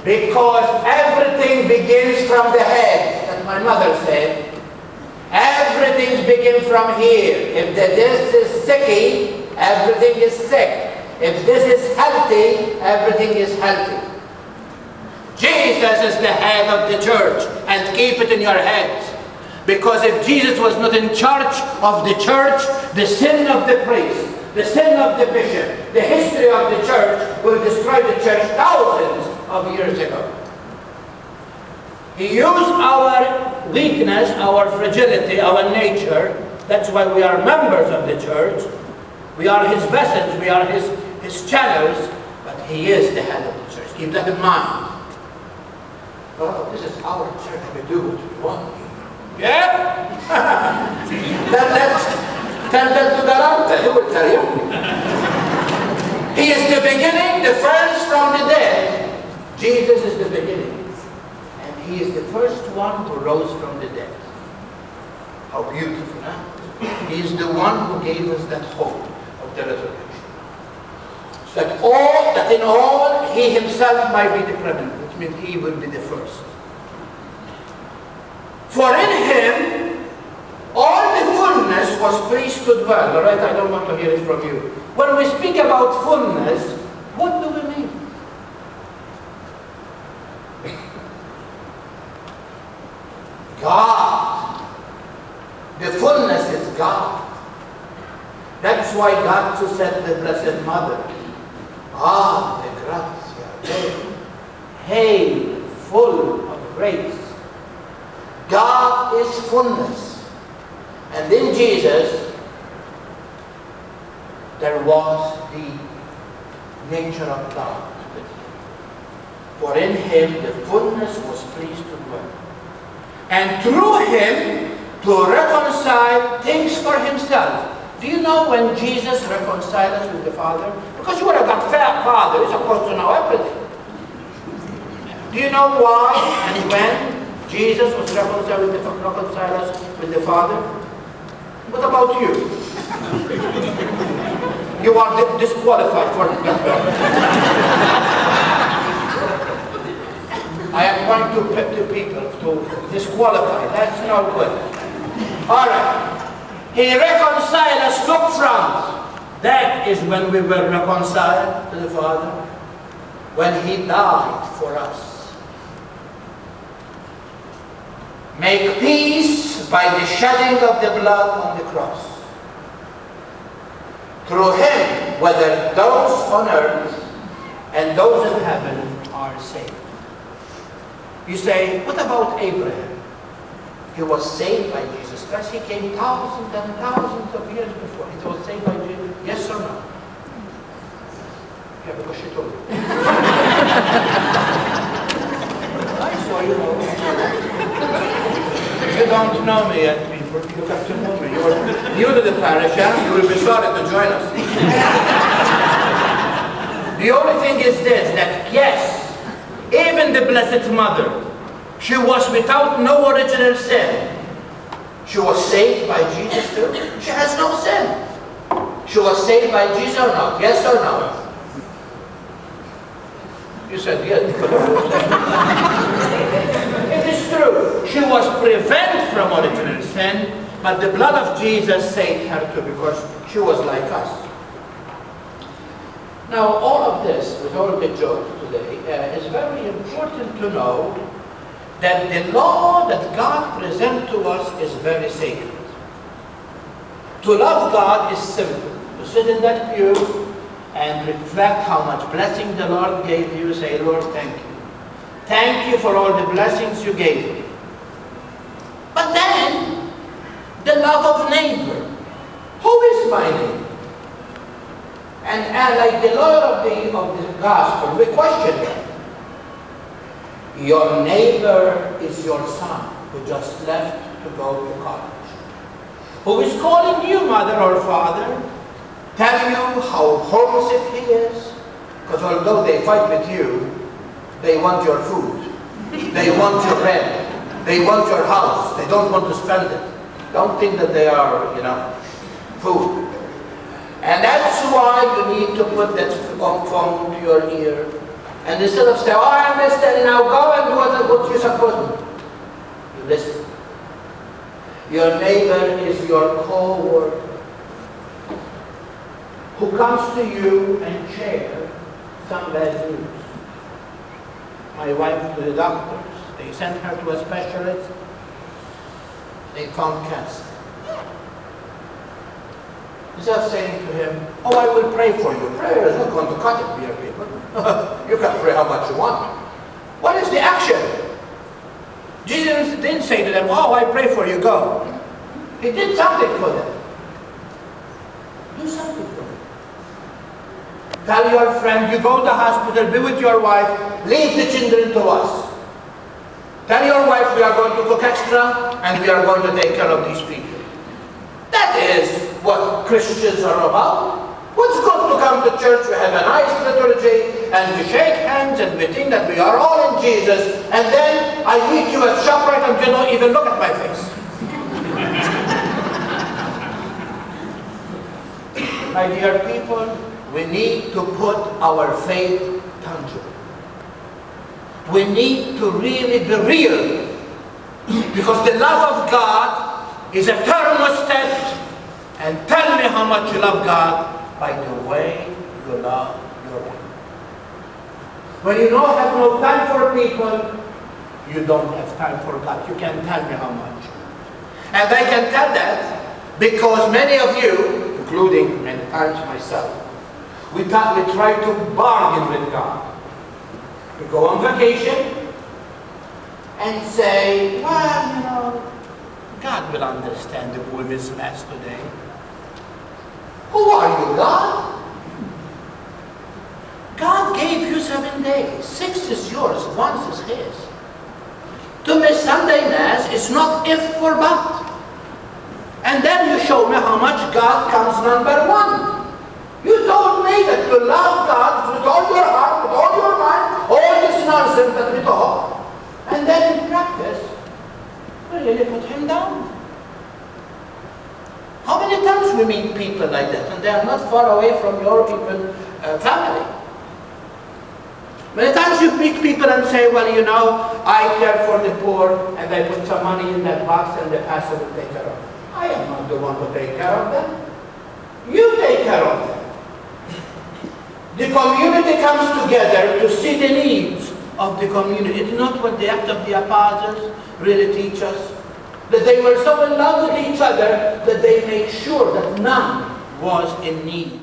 Because everything begins from the head, that my mother said. Everything begins from here. If this is sicky, everything is sick. If this is healthy, everything is healthy. Jesus is the head of the church, and keep it in your head. Because if Jesus was not in charge of the church, the sin of the priest, the sin of the bishop, the history of the church will destroy the church thousands of years ago. He used our weakness, our fragility, our nature. That's why we are members of the church. We are his vessels, we are his channels, but he is the head of the church. Keep that in mind. Oh, this is our church, we do what we want. Yeah? Tell that to Garanta, he will tell you. He is the beginning, the first from the dead. Jesus is the beginning. And he is the first one who rose from the dead. How beautiful, huh? He is the one who gave us that hope of the resurrection. That in all, he himself might be the preeminent, which means he will be the first. For in him, all the fullness was pleased to dwell. All right, I don't want to hear it from you. When we speak about fullness, what do we mean? God. The fullness is God. That's why God to said the Blessed Mother, the gratia, hail, full of grace. God is fullness. And in Jesus, there was the nature of God. For in him the fullness was pleased to dwell. And through him to reconcile things for himself. Do you know when Jesus reconciled us with the Father? Because you would have got Father, you're supposed to know everything. Do you know why and when Jesus was reconciled with the Father? What about you? You are disqualified for it. I am going to put the people to disqualify. That's not good. All right. He reconciled us, look front. That is when we were reconciled to the Father. When he died for us. Make peace by the shedding of the blood on the cross. Through him, whether those on earth and those in heaven are saved. You say, what about Abraham? He was saved by Jesus Christ. He came thousands and thousands of years before. He was saved by Jesus. Yes or no? Yeah, because she told me. I saw you know. You don't know me yet, people. You have to know me. You are new to the parish, and you will be sorry to join us. The only thing is this, that yes, even the Blessed Mother, she was without no original sin. She was saved by Jesus too. She has no sin. She was saved by Jesus or not? Yes or no? You said yes. It is true. She was prevented from original sin, but the blood of Jesus saved her too, because she was like us. Now, all of this, with all the jokes today, is very important to know that the law that God presents to us is very sacred. To love God is simple. To sit in that pew and reflect how much blessing the Lord gave you, say, Lord, thank you. Thank you for all the blessings you gave me. But then, the love of neighbor. Who is my neighbor? And like the Lord of the gospel, we question him. Your neighbor is your son who just left to go to college, who is calling you mother or father, tell you how homesick he is, because although they fight with you, they want your food, they want your rent, they want your house, they don't want to spend it. Don't think that they are, food. And that's why you need to put that phone to your ear And instead of saying, oh, I understand, now go and do what you're supposed to do, you listen. Your neighbor is your co-worker who comes to you and shares some bad news. My wife to the doctors, they sent her to a specialist, they found cancer. Instead of saying to him, oh, I will pray for you. Prayer is not going to cut it, dear people. You can pray how much you want. What is the action? Jesus didn't say to them, oh, I pray for you, go. He did something for them. Do something for them. Tell your friend, you go to the hospital, be with your wife, leave the children to us. Tell your wife we are going to cook extra and we are going to take care of these people. That is what Christians are about. What's good to come to church, we have a nice liturgy, and we shake hands and we think that we are all in Jesus, and then I meet you at ShopRite and you don't even look at my face. My dear people, we need to put our faith tangible. We need to really be real, because the love of God is a thermostat. And tell me how much you love God by the way you love your wife. When you don't have no time for people, you don't have time for God. You can tell me how much. And I can tell that because many of you, including many times myself, we try to bargain with God. We go on vacation and say, well, you know, God will understand the women's mess today. Who are you, God? God gave you 7 days. 6 is yours, 1 is His. To miss Sunday Mass is not if or but. And then you show me how much God comes number 1. You told me that you love God with all your heart, with all your mind, all this nonsense that we talk. And then in practice, we really put Him down. How many times we meet people like that, and they are not far away from your even family? Many times you meet people and say, well, you know, I care for the poor, and I put some money in that box, and the pastor will take care of them. I am not the one who take care of them. You take care of them. The community comes together to see the needs of the community. It's not what the Acts of the Apostles really teach us. That they were so in love with each other that they made sure that none was in need.